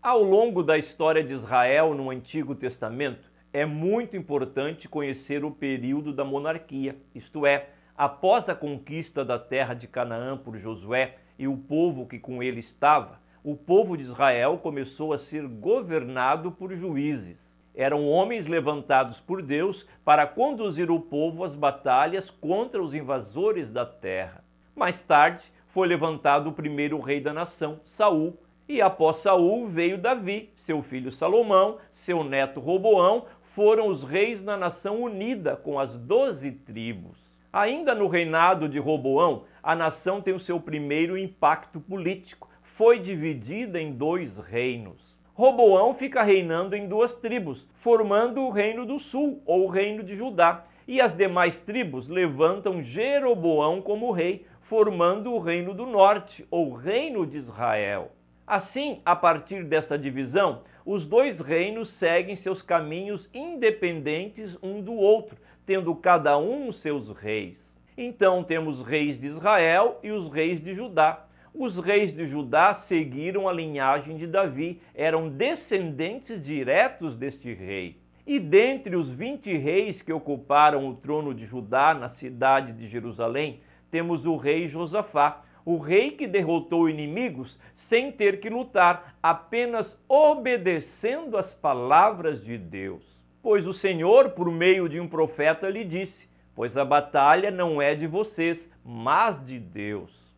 Ao longo da história de Israel no Antigo Testamento, é muito importante conhecer o período da monarquia, isto é, após a conquista da terra de Canaã por Josué e o povo que com ele estava, o povo de Israel começou a ser governado por juízes. Eram homens levantados por Deus para conduzir o povo às batalhas contra os invasores da terra. Mais tarde, foi levantado o primeiro rei da nação, Saul, e após Saul veio Davi, seu filho Salomão, seu neto Roboão, foram os reis na nação unida com as 12 tribos. Ainda no reinado de Roboão, a nação tem o seu primeiro impacto político. Foi dividida em 2 reinos. Roboão fica reinando em 2 tribos, formando o reino do sul, ou o reino de Judá, e as demais tribos levantam Jeroboão como rei, formando o reino do norte, ou reino de Israel. Assim, a partir desta divisão, os 2 reinos seguem seus caminhos independentes um do outro, tendo cada um os seus reis. Então temos reis de Israel e os reis de Judá. Os reis de Judá seguiram a linhagem de Davi, eram descendentes diretos deste rei. E dentre os 20 reis que ocuparam o trono de Judá na cidade de Jerusalém, temos o rei Josafá, o rei que derrotou inimigos sem ter que lutar, apenas obedecendo às palavras de Deus. Pois o Senhor, por meio de um profeta, lhe disse: pois a batalha não é de vocês, mas de Deus.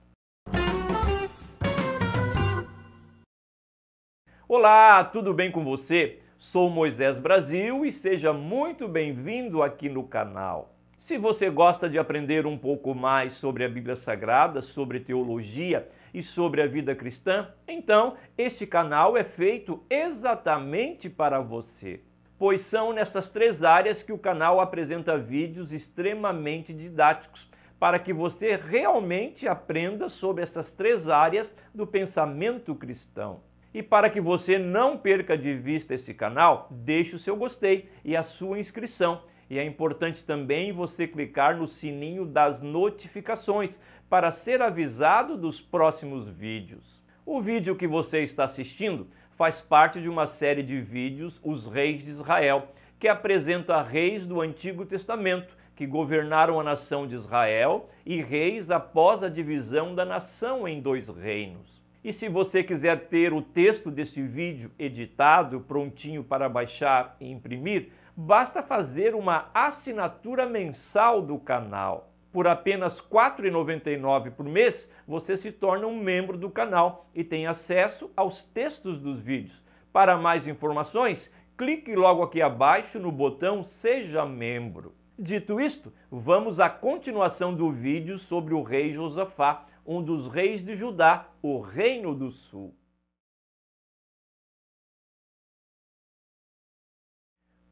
Olá, tudo bem com você? Sou Moisés Brasil e seja muito bem-vindo aqui no canal. Se você gosta de aprender um pouco mais sobre a Bíblia Sagrada, sobre teologia e sobre a vida cristã, então este canal é feito exatamente para você. Pois são nessas 3 áreas que o canal apresenta vídeos extremamente didáticos, para que você realmente aprenda sobre essas 3 áreas do pensamento cristão. E para que você não perca de vista esse canal, deixe o seu gostei e a sua inscrição. E é importante também você clicar no sininho das notificações para ser avisado dos próximos vídeos. O vídeo que você está assistindo faz parte de uma série de vídeos, Os Reis de Israel, que apresenta reis do Antigo Testamento que governaram a nação de Israel e reis após a divisão da nação em 2 reinos. E se você quiser ter o texto deste vídeo editado, prontinho para baixar e imprimir, basta fazer uma assinatura mensal do canal. Por apenas R$ 4,99 por mês, você se torna um membro do canal e tem acesso aos textos dos vídeos. Para mais informações, clique logo aqui abaixo no botão Seja Membro. Dito isto, vamos à continuação do vídeo sobre o rei Josafá, um dos reis de Judá, o Reino do Sul.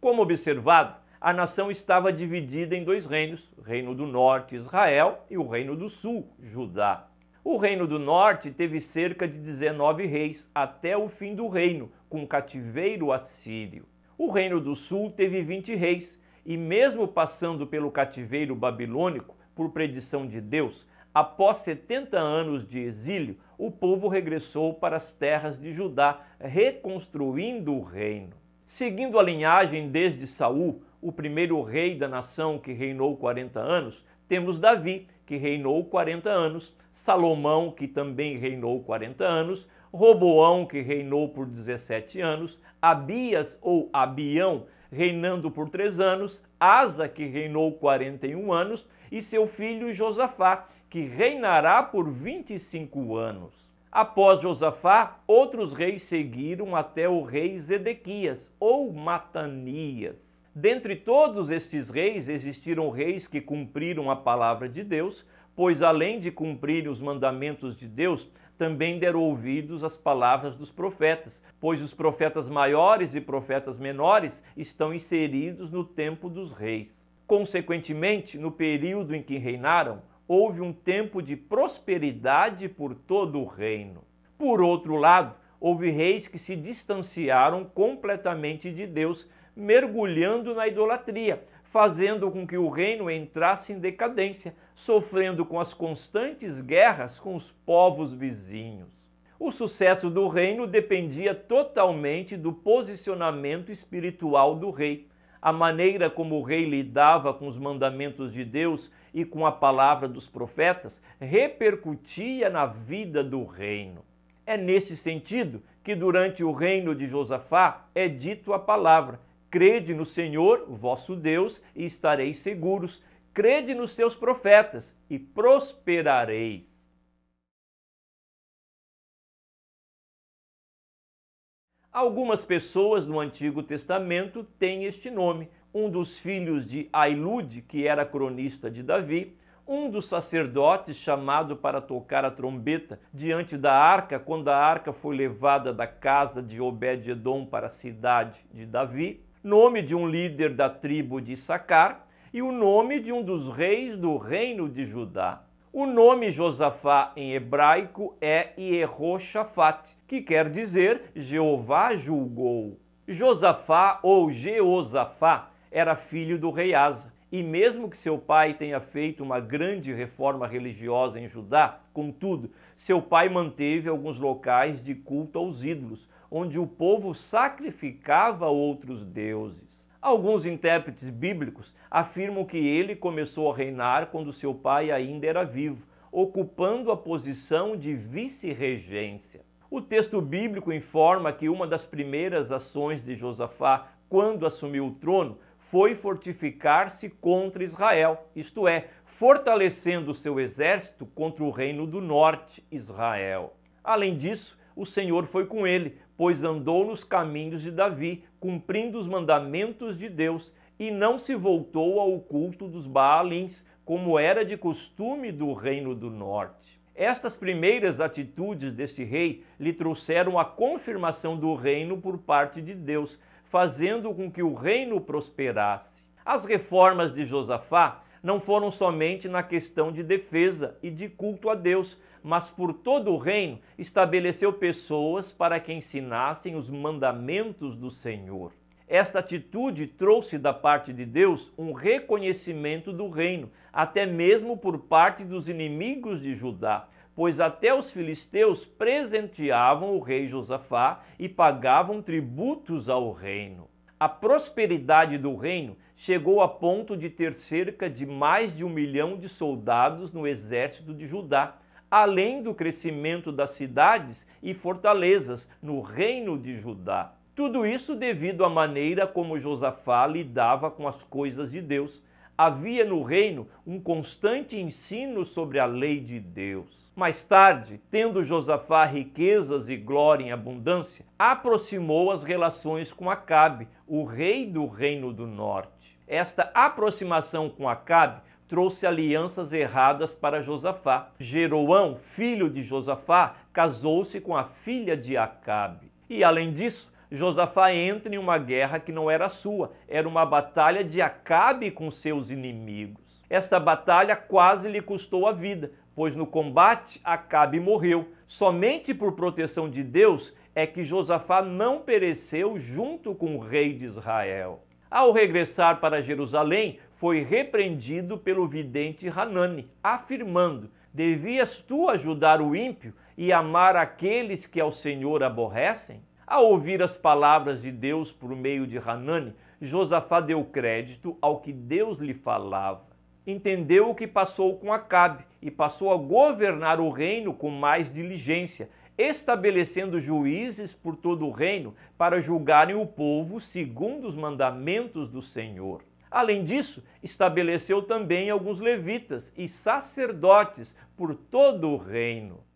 Como observado, a nação estava dividida em 2 reinos, o Reino do Norte, Israel, e o Reino do Sul, Judá. O Reino do Norte teve cerca de 19 reis até o fim do reino, com o cativeiro assírio. O Reino do Sul teve 20 reis, e mesmo passando pelo cativeiro babilônico, por predição de Deus, após 70 anos de exílio, o povo regressou para as terras de Judá, reconstruindo o reino. Seguindo a linhagem desde Saul, o primeiro rei da nação que reinou 40 anos, temos Davi, que reinou 40 anos, Salomão, que também reinou 40 anos, Roboão, que reinou por 17 anos, Abias ou Abião, reinando por 3 anos, Asa, que reinou 41 anos, e seu filho Josafá, que reinará por 25 anos. Após Josafá, outros reis seguiram até o rei Zedequias, ou Matanias. Dentre todos estes reis, existiram reis que cumpriram a palavra de Deus, pois além de cumprirem os mandamentos de Deus, também deram ouvidos às palavras dos profetas, pois os profetas maiores e profetas menores estão inseridos no tempo dos reis. Consequentemente, no período em que reinaram, houve um tempo de prosperidade por todo o reino. Por outro lado, houve reis que se distanciaram completamente de Deus, mergulhando na idolatria, fazendo com que o reino entrasse em decadência, sofrendo com as constantes guerras com os povos vizinhos. O sucesso do reino dependia totalmente do posicionamento espiritual do rei. A maneira como o rei lidava com os mandamentos de Deus e com a palavra dos profetas repercutia na vida do reino. É nesse sentido que durante o reino de Josafá é dito a palavra: crede no Senhor, vosso Deus, e estareis seguros. Crede nos seus profetas e prosperareis. Algumas pessoas no Antigo Testamento têm este nome. Um dos filhos de Ailude, que era cronista de Davi, um dos sacerdotes chamado para tocar a trombeta diante da arca, quando a arca foi levada da casa de Obed-edom para a cidade de Davi, nome de um líder da tribo de Issacar e o nome de um dos reis do reino de Judá. O nome Josafá em hebraico é Yehoshafat, que quer dizer Jeová julgou. Josafá ou Jeosafá era filho do rei Asa, e mesmo que seu pai tenha feito uma grande reforma religiosa em Judá, contudo, seu pai manteve alguns locais de culto aos ídolos, onde o povo sacrificava outros deuses. Alguns intérpretes bíblicos afirmam que ele começou a reinar quando seu pai ainda era vivo, ocupando a posição de vice-regência. O texto bíblico informa que uma das primeiras ações de Josafá, quando assumiu o trono, foi fortificar-se contra Israel, isto é, fortalecendo seu exército contra o reino do norte, Israel. Além disso, o Senhor foi com ele, pois andou nos caminhos de Davi, cumprindo os mandamentos de Deus, e não se voltou ao culto dos Baalins, como era de costume do reino do norte. Estas primeiras atitudes deste rei lhe trouxeram a confirmação do reino por parte de Deus, fazendo com que o reino prosperasse. As reformas de Josafá não foram somente na questão de defesa e de culto a Deus, mas por todo o reino estabeleceu pessoas para que ensinassem os mandamentos do Senhor. Esta atitude trouxe da parte de Deus um reconhecimento do reino, até mesmo por parte dos inimigos de Judá, pois até os filisteus presenteavam o rei Josafá e pagavam tributos ao reino. A prosperidade do reino chegou a ponto de ter cerca de mais de 1 milhão de soldados no exército de Judá, além do crescimento das cidades e fortalezas no reino de Judá. Tudo isso devido à maneira como Josafá lidava com as coisas de Deus. Havia no reino um constante ensino sobre a lei de Deus. Mais tarde, tendo Josafá riquezas e glória em abundância, aproximou as relações com Acabe, o rei do reino do norte. Esta aproximação com Acabe trouxe alianças erradas para Josafá. Jeroão, filho de Josafá, casou-se com a filha de Acabe. E além disso, Josafá entra em uma guerra que não era sua, era uma batalha de Acabe com seus inimigos. Esta batalha quase lhe custou a vida, pois no combate Acabe morreu. Somente por proteção de Deus é que Josafá não pereceu junto com o rei de Israel. Ao regressar para Jerusalém, foi repreendido pelo vidente Hanani, afirmando: devias tu ajudar o ímpio e amar aqueles que ao Senhor aborrecem? Ao ouvir as palavras de Deus por meio de Hanani, Josafá deu crédito ao que Deus lhe falava. Entendeu o que passou com Acabe e passou a governar o reino com mais diligência, estabelecendo juízes por todo o reino para julgarem o povo segundo os mandamentos do Senhor. Além disso, estabeleceu também alguns levitas e sacerdotes por todo o reino.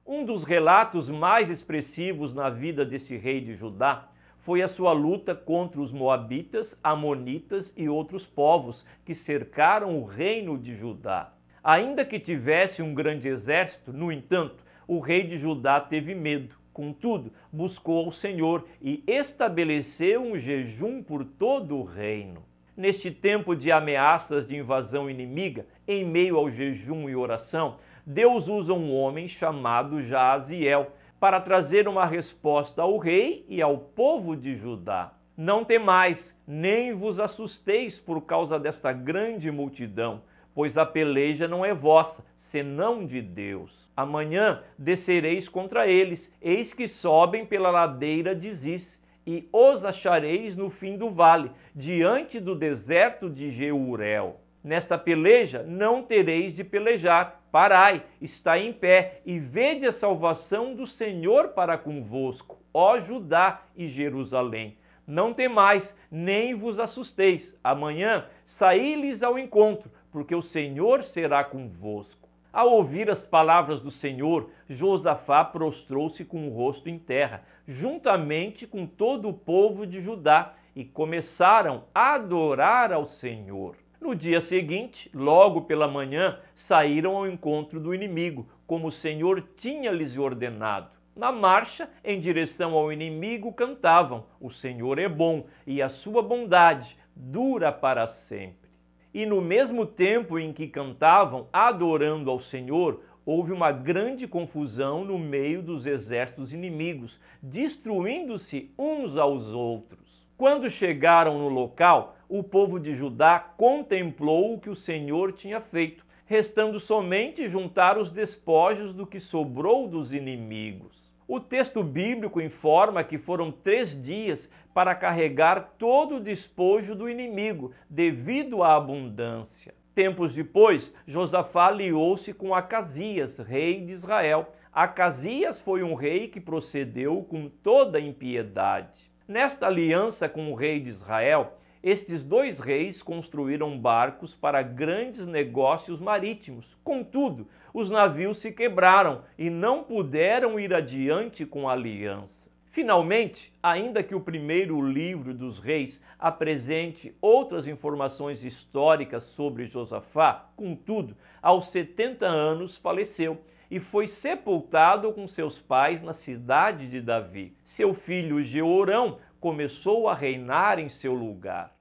Um dos relatos mais expressivos na vida deste rei de Judá foi a sua luta contra os moabitas, amonitas e outros povos que cercaram o reino de Judá. Ainda que tivesse um grande exército, no entanto, o rei de Judá teve medo. Contudo, buscou ao Senhor e estabeleceu um jejum por todo o reino. Neste tempo de ameaças de invasão inimiga, em meio ao jejum e oração, Deus usa um homem chamado Jaaziel para trazer uma resposta ao rei e ao povo de Judá. Não temais, nem vos assusteis por causa desta grande multidão, pois a peleja não é vossa, senão de Deus. Amanhã descereis contra eles, eis que sobem pela ladeira de Ziz, e os achareis no fim do vale, diante do deserto de Jeurel. Nesta peleja não tereis de pelejar. Parai, está em pé, e vede a salvação do Senhor para convosco, ó Judá e Jerusalém. Não temais, nem vos assusteis. Amanhã saí-lhes ao encontro, porque o Senhor será convosco. Ao ouvir as palavras do Senhor, Josafá prostrou-se com o rosto em terra, juntamente com todo o povo de Judá, e começaram a adorar ao Senhor. No dia seguinte, logo pela manhã, saíram ao encontro do inimigo, como o Senhor tinha-lhes ordenado. Na marcha, em direção ao inimigo, cantavam: o Senhor é bom e a sua bondade dura para sempre. E no mesmo tempo em que cantavam, adorando ao Senhor, houve uma grande confusão no meio dos exércitos inimigos, destruindo-se uns aos outros. Quando chegaram no local, o povo de Judá contemplou o que o Senhor tinha feito, restando somente juntar os despojos do que sobrou dos inimigos. O texto bíblico informa que foram 3 dias para carregar todo o despojo do inimigo, devido à abundância. Tempos depois, Josafá aliou-se com Acasias, rei de Israel. Acasias foi um rei que procedeu com toda impiedade. Nesta aliança com o rei de Israel, estes 2 reis construíram barcos para grandes negócios marítimos. Contudo, os navios se quebraram e não puderam ir adiante com a aliança. Finalmente, ainda que o primeiro livro dos reis apresente outras informações históricas sobre Josafá, contudo, aos 70 anos faleceu e foi sepultado com seus pais na cidade de Davi. Seu filho Jeorão começou a reinar em seu lugar.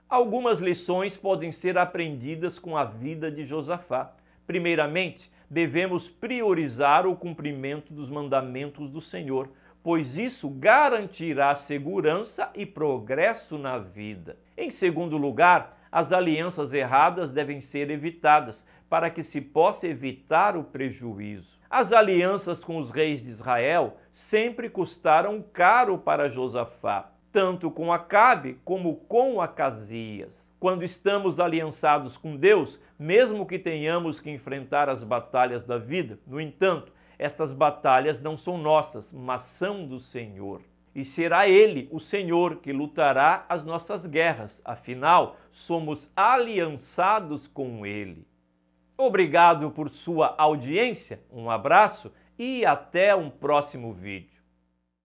Algumas lições podem ser aprendidas com a vida de Josafá. Primeiramente, devemos priorizar o cumprimento dos mandamentos do Senhor, pois isso garantirá segurança e progresso na vida. Em segundo lugar, as alianças erradas devem ser evitadas, para que se possa evitar o prejuízo. As alianças com os reis de Israel sempre custaram caro para Josafá, tanto com Acabe como com Acasias. Quando estamos aliançados com Deus, mesmo que tenhamos que enfrentar as batalhas da vida, no entanto, essas batalhas não são nossas, mas são do Senhor. E será Ele, o Senhor, que lutará as nossas guerras, afinal, somos aliançados com Ele. Obrigado por sua audiência, um abraço e até um próximo vídeo.